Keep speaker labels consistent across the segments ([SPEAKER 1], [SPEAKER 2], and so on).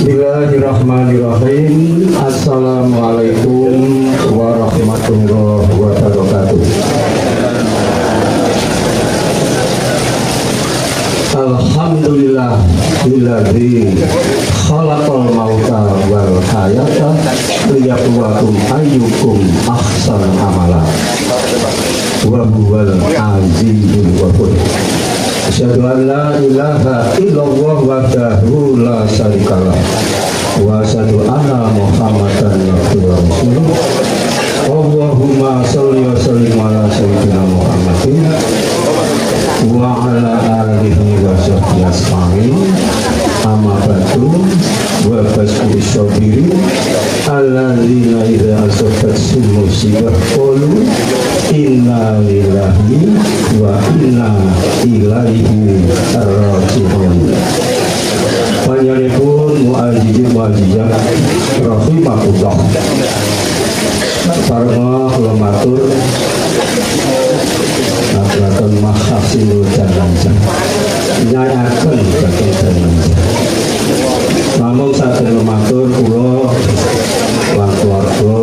[SPEAKER 1] Bismillahirrahmanirrahim. Assalamualaikum warahmatullahi wabarakatuh. Alhamdulillah billadzi khalaqal mauta wal hayata liyabluwakum ayyukum ahsanu amala wa huwal azizul ghafur. Asyhadu an la ilaha illallah wahdahu la syarikalah wa asyhadu anna Muhammadan abduhu wa rasuluh. Allahumma sholli wa sallim ala sayyidina Muhammadin wa ala alihi wa sahbihi ajma'in. Amma ba'du wa bashiri sabirin alladzina idza asabat musibah qalu inna lillahi wa inna ilaihi raji'un. Panjenenganipun mu'azzizin mu'azzizat rahimakumullah. Parma kula matur akan mahasil jangan nyayaken dhateng jangan. Namun saat matur kula lan keluarga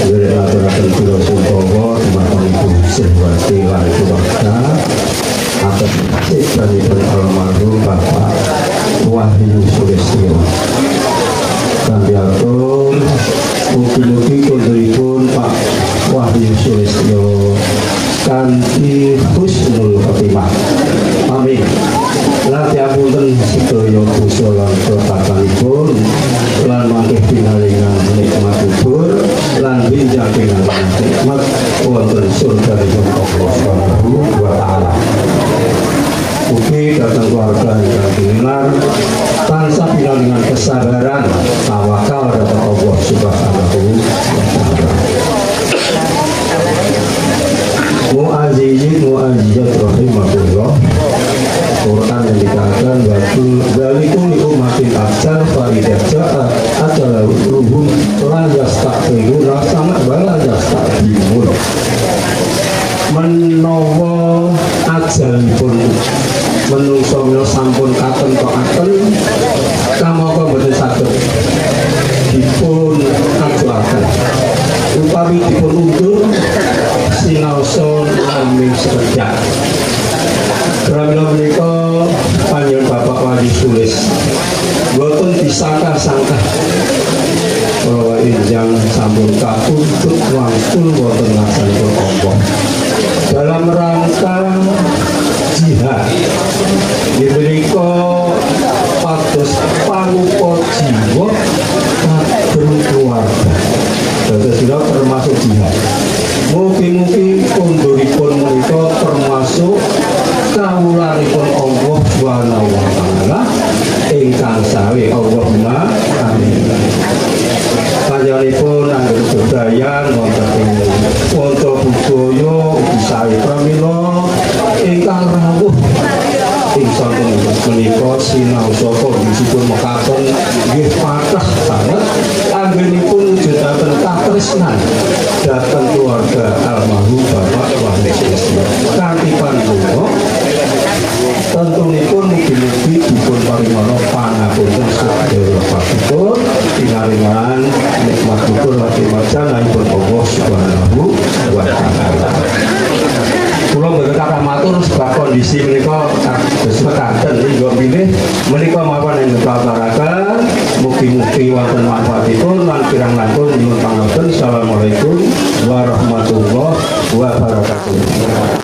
[SPEAKER 1] nggih aturaken kula sumpawa dumateng Ibu Sihwati lan keluarga atas istiqamah almarhum Bapak Wahyu Sulistyo. Kanthi atur mugi-mugi konturipun Pak Wahyu Sulistyo kanthi husnul khotimah. Amin. Lan diapunten sedaya dosa lan ketatanipun lan mangke pinaringan nikmat kubur lan binjang pinaringan nikmat wonten surga Allah Subhanahu wa taala. Ugi datang keluarga ingkang kinilar tansah pinaringan kesabaran tawakal dhateng Allah Subhanahu wa taala. Mu'azzizin mu'azzizat rahimakumullah. Quran yang dikatakan walikum li ummatin ajal faidah ja'a ajal ruhum lan yastaqbiluna sama wala yastaqbilun. Menawa ajalipun menungso menawa sampun katon-katon kamangka boten saged dipun ajalaken utawi dipun undur sinaosa namung sekedhap. Pramila menika panjenengan Bapak Wahyu Sulis boten disangka-sangka bahwa injang sampun kapuntut wangsul wonten ngasanipun Allah dalam rangka jihad. Menika pados panupa jiwa kagem keluarga. Dados termasuk jihad. Mugi-mugi konduripun menika termasuk kawulanipun Allah Subhanahu wa taala ingkang sae. Allahumma amin. Panjenenganipun anggen bebrayan wonten ing wonten budaya sae pramila ingkang rawuh ing sonten menika sinau saka bisipun mekaten nggih pathah sanget anggenipun mujudaken katresnan dhateng keluarga almarhum Bapak Wahyu Sulistyo. Kanthi panjenengan tentunipun mugi-mugi dipun paringana pangapunten sedaya lepasipun pinaringan nikmat syukur lan marjanipun Allah Subhanahu wa taala. Kula mboten kathah matur sebab kondisi menika kados mekaten nggih pilih menika mawon ing tataraken mugi-mugi wonten manfaatipun lan kirang langkung nyuwun pangapunten. Assalamualaikum warahmatullahi wabarakatuh.